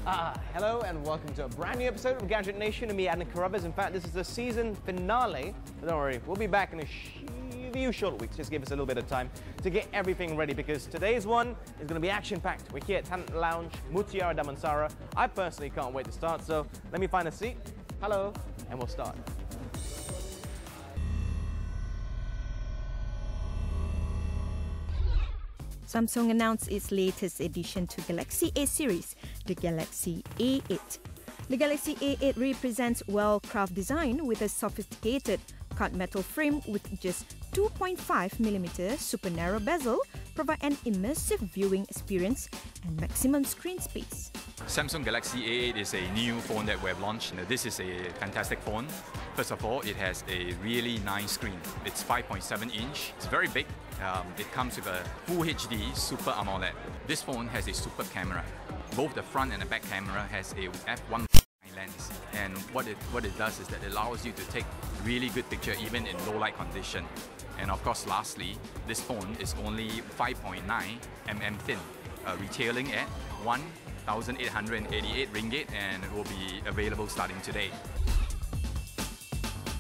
Hello and welcome to a brand new episode of Gadget Nation and me, Adam Carruthers. In fact, this is the season finale. But don't worry, we'll be back in a few short weeks. Just give us a little bit of time to get everything ready because today's one is going to be action-packed. We're here at Talent Lounge, Mutiara Damansara. I personally can't wait to start, so let me find a seat. Hello, and we'll start. Samsung announced its latest addition to Galaxy A series, the Galaxy A8. The Galaxy A8 represents well-crafted design with a sophisticated cut metal frame with just 2.5mm super narrow bezel, provide an immersive viewing experience and maximum screen space. Samsung Galaxy A8 is a new phone that we have launched. This is a fantastic phone. First of all, it has a really nice screen. It's 5.7 inch. It's very big. It comes with a Full HD Super AMOLED. This phone has a super camera. Both the front and the back camera has a f1 lens. And what it does is that it allows you to take really good picture even in low light condition. And of course, lastly, this phone is only 5.9 mm thin, retailing at 1,888 ringgit, and it will be available starting today.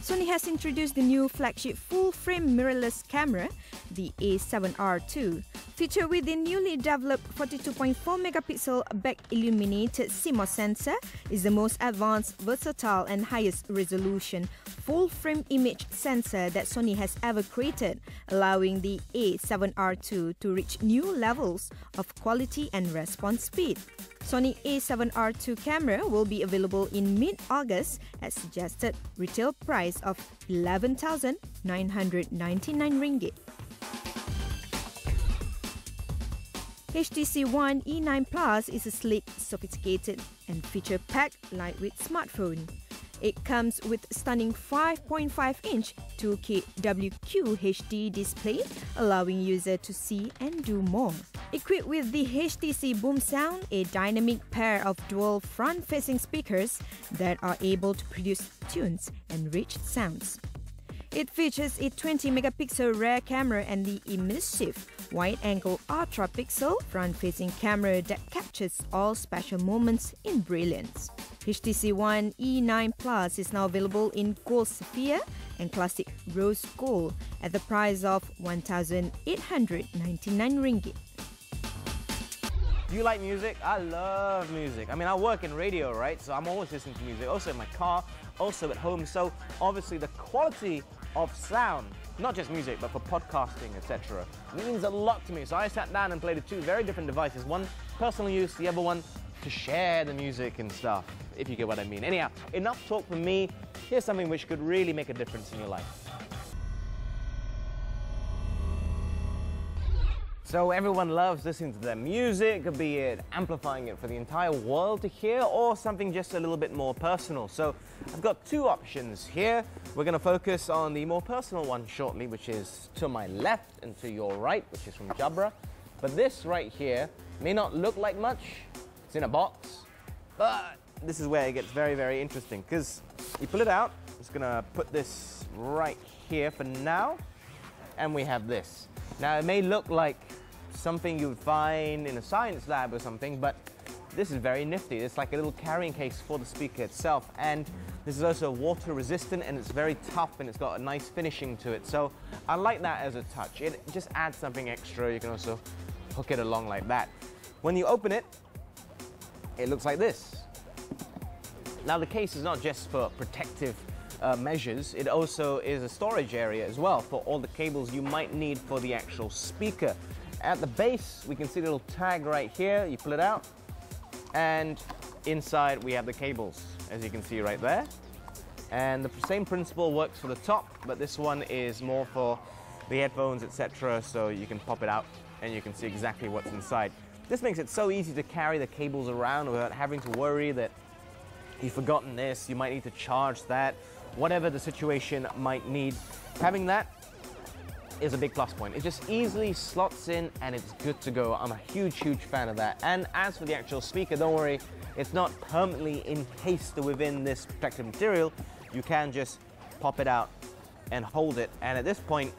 Sony has introduced the new flagship full-frame mirrorless camera, the A7R II. Featured with the newly developed 42.4-megapixel back-illuminated CMOS sensor, is the most advanced, versatile and highest resolution full-frame image sensor that Sony has ever created, allowing the A7R II to reach new levels of quality and response speed. Sony A7R II camera will be available in mid-August at suggested retail price of 11,999 ringgit. HTC One E9 Plus is a sleek, sophisticated and feature-packed lightweight smartphone. It comes with stunning 5.5-inch 2K WQHD display, allowing users to see and do more. Equipped with the HTC Boom Sound, a dynamic pair of dual front-facing speakers that are able to produce tunes and rich sounds. It features a 20-megapixel rear camera and the immersive wide-angle ultra-pixel front-facing camera that captures all special moments in brilliance. HTC One E9 Plus is now available in Gold Sapphire and Classic Rose Gold at the price of 1,899 ringgit. Do you like music? I love music. I mean, I work in radio, right? So I'm always listening to music, also in my car, also at home. So obviously the quality of sound, not just music, but for podcasting, etc., means a lot to me. So I sat down and played two very different devices. One personal use, the other one to share the music and stuff, if you get what I mean. Anyhow, enough talk from me. Here's something which could really make a difference in your life. So everyone loves listening to their music, be it amplifying it for the entire world to hear or something just a little bit more personal. So I've got two options here. We're going to focus on the more personal one shortly, which is to my left, and to your right, which is from Jabra. But this right here may not look like much. It's in a box, but this is where it gets very, very interesting because you pull it out. I'm just going to put this right here for now, and we have this. Now, it may look like something you would find in a science lab or something, but this is very nifty. It's like a little carrying case for the speaker itself, and this is also water resistant, and it's very tough, and it's got a nice finishing to it. So I like that as a touch. It just adds something extra. You can also hook it along like that. When you open it, it looks like this. Now, the case is not just for protective measures, it also is a storage area as well for all the cables you might need for the actual speaker. At the base, we can see a little tag right here. You pull it out, and inside we have the cables, as you can see right there. And the same principle works for the top, but this one is more for the headphones, etc. So you can pop it out and you can see exactly what's inside. This makes it so easy to carry the cables around without having to worry that you've forgotten this, you might need to charge that, whatever the situation might need. Having that is a big plus point. It just easily slots in and it's good to go. I'm a huge, huge fan of that. And as for the actual speaker, don't worry, it's not permanently encased within this protective material. You can just pop it out and hold it. And at this point,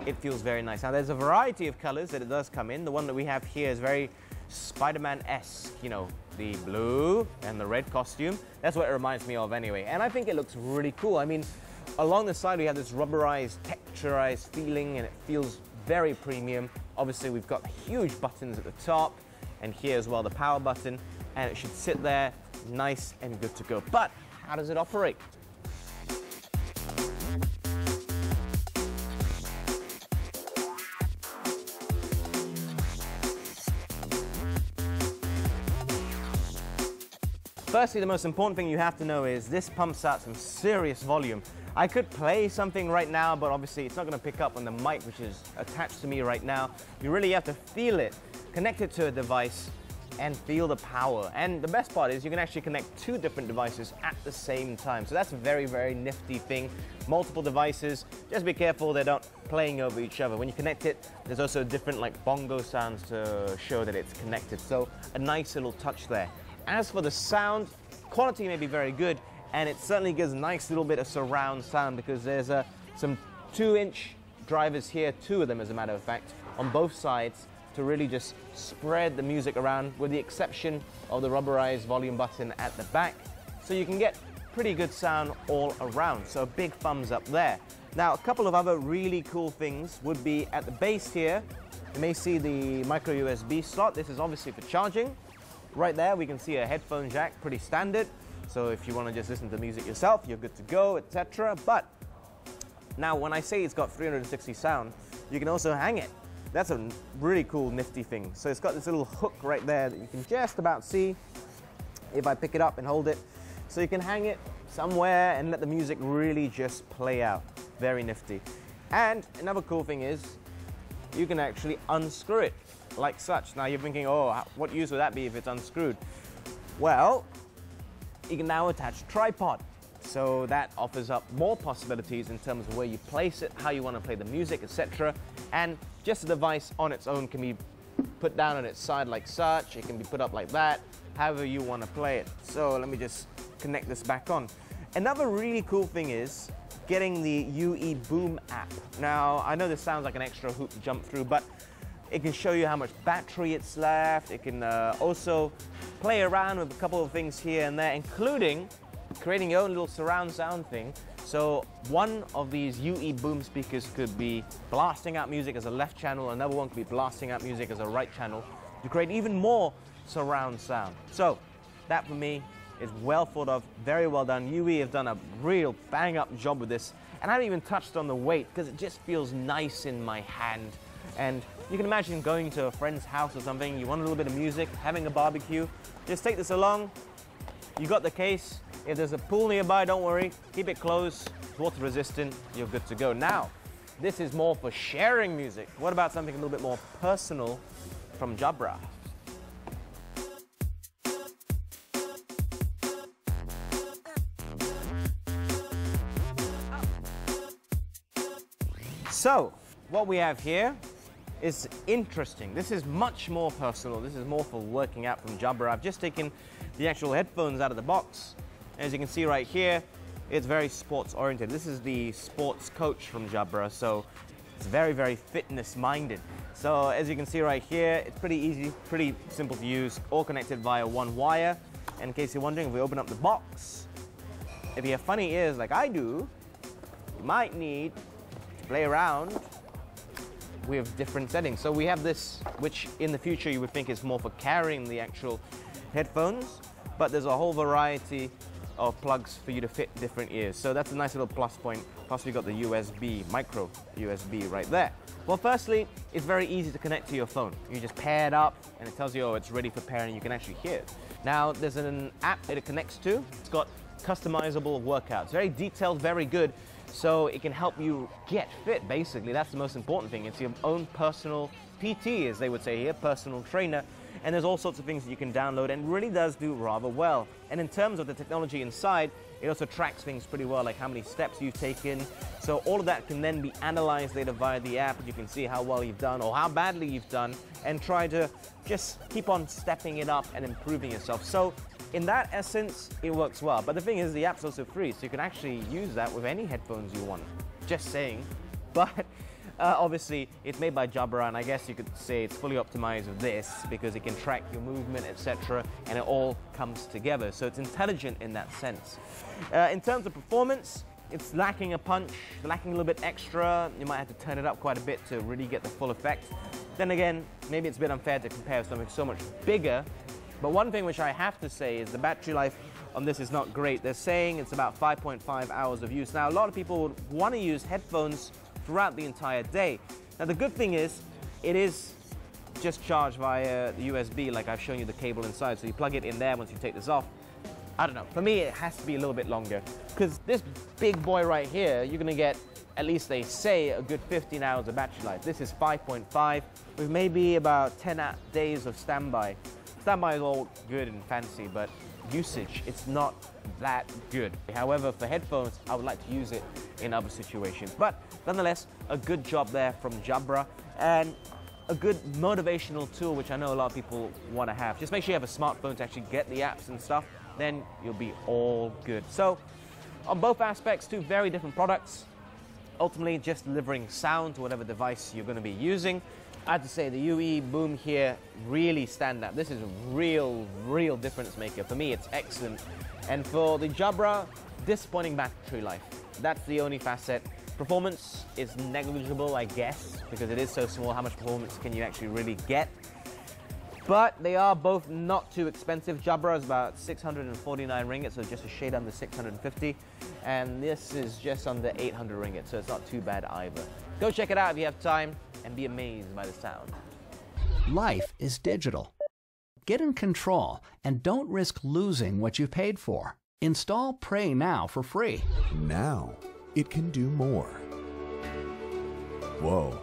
it feels very nice. Now, there's a variety of colors that it does come in. The one that we have here is very Spider-Man-esque, you know, the blue and the red costume. That's what it reminds me of anyway. And I think it looks really cool. I mean, along the side we have this rubberized, texturized feeling, and it feels very premium. Obviously we've got huge buttons at the top, and here as well the power button, and it should sit there nice and good to go. But how does it operate? Firstly, the most important thing you have to know is this pumps out some serious volume. I could play something right now, but obviously it's not going to pick up on the mic which is attached to me right now. You really have to feel it, connect it to a device, and feel the power. And the best part is you can actually connect two different devices at the same time. So that's a very, very nifty thing. Multiple devices, just be careful they're not playing over each other. When you connect it, there's also different like bongo sounds to show that it's connected. So a nice little touch there. As for the sound, quality may be very good, and it certainly gives a nice little bit of surround sound because there's some 2-inch drivers here, 2 of them as a matter of fact, on both sides to really just spread the music around, with the exception of the rubberized volume button at the back. So you can get pretty good sound all around, so a big thumbs up there. Now, a couple of other really cool things would be at the base here, you may see the micro USB slot. This is obviously for charging. Right there, we can see a headphone jack, pretty standard. So if you want to just listen to music yourself, you're good to go, etc. But now, when I say it's got 360 sound, you can also hang it. That's a really cool, nifty thing. So it's got this little hook right there that you can just about see if I pick it up and hold it. So you can hang it somewhere and let the music really just play out. Very nifty. And another cool thing is you can actually unscrew it like such. Now you're thinking, oh, what use would that be if it's unscrewed? Well, you can now attach a tripod. So that offers up more possibilities in terms of where you place it, how you want to play the music, etc. And just the device on its own can be put down on its side like such. It can be put up like that, however you want to play it. So let me just connect this back on. Another really cool thing is getting the UE Boom app. Now, I know this sounds like an extra hoop to jump through, but it can show you how much battery it's left. It can also play around with a couple of things here and there, including creating your own little surround sound thing. So one of these UE Boom speakers could be blasting out music as a left channel, another one could be blasting out music as a right channel to create even more surround sound. So that for me is well thought of, very well done. UE have done a real bang up job with this, and I haven't even touched on the weight because it just feels nice in my hand. And you can imagine going to a friend's house or something, you want a little bit of music, having a barbecue, just take this along. You got the case. If there's a pool nearby, don't worry, keep it closed, it's water resistant, you're good to go. Now, this is more for sharing music. What about something a little bit more personal from Jabra? So, what we have here is interesting. This is much more personal. This is more for working out from Jabra. I've just taken the actual headphones out of the box. As you can see right here, it's very sports oriented. This is the Sports Coach from Jabra, so it's very, very fitness minded. So as you can see right here, it's pretty easy, pretty simple to use, all connected via one wire. And in case you're wondering, if we open up the box, if you have funny ears like I do, you might need to play around with different settings. So we have this, which in the future you would think is more for carrying the actual headphones, but there's a whole variety of plugs for you to fit different ears. So that's a nice little plus point. Plus we got the USB, micro USB right there. Well, firstly, it's very easy to connect to your phone. You just pair it up and it tells you, oh, it's ready for pairing. You can actually hear it. Now, there's an app that it connects to. It's got Customizable of Workouts. Very detailed, very good. So it can help you get fit, basically. That's the most important thing. It's your own personal PT, as they would say here, personal trainer. And there's all sorts of things that you can download, and really does do rather well. And in terms of the technology inside, it also tracks things pretty well, like how many steps you've taken. So all of that can then be analyzed later via the app. You can see how well you've done or how badly you've done, and try to just keep on stepping it up and improving yourself. So in that essence, it works well. But the thing is, the app's also free, so you can actually use that with any headphones you want. Just saying. But Obviously, it's made by Jabra, and I guess you could say it's fully optimized with this because it can track your movement, etc., and it all comes together. So it's intelligent in that sense. In terms of performance, it's lacking a punch, lacking a little bit extra. You might have to turn it up quite a bit to really get the full effect. Then again, maybe it's a bit unfair to compare with something so much bigger. But one thing which I have to say is the battery life on this is not great. They're saying it's about 5.5 hours of use. Now, a lot of people would want to use headphones throughout the entire day. Now, the good thing is, it is just charged via the USB, like I've shown you the cable inside. So you plug it in there once you take this off. I don't know, for me, it has to be a little bit longer. Because this big boy right here, you're gonna get, at least they say, a good 15 hours of battery life. This is 5.5 with maybe about 10 days of standby. Standby is all good and fancy, but usage, it's not that good. However, for headphones, I would like to use it in other situations. But nonetheless, a good job there from Jabra, and a good motivational tool, which I know a lot of people want to have. Just make sure you have a smartphone to actually get the apps and stuff, then you'll be all good. So, on both aspects, two very different products, ultimately just delivering sound to whatever device you're going to be using. I have to say the UE Boom here really stand out. This is a real difference maker. For me, it's excellent. And for the Jabra, disappointing battery life. That's the only facet. Performance is negligible, I guess, because it is so small. How much performance can you actually really get? But they are both not too expensive. Jabra is about 649 ringgit, so just a shade under 650. And this is just under 800 ringgit, so it's not too bad either. Go check it out if you have time and be amazed by the sound. Life is digital. Get in control and don't risk losing what you paid for. Install Pray Now for free. Now it can do more. Whoa.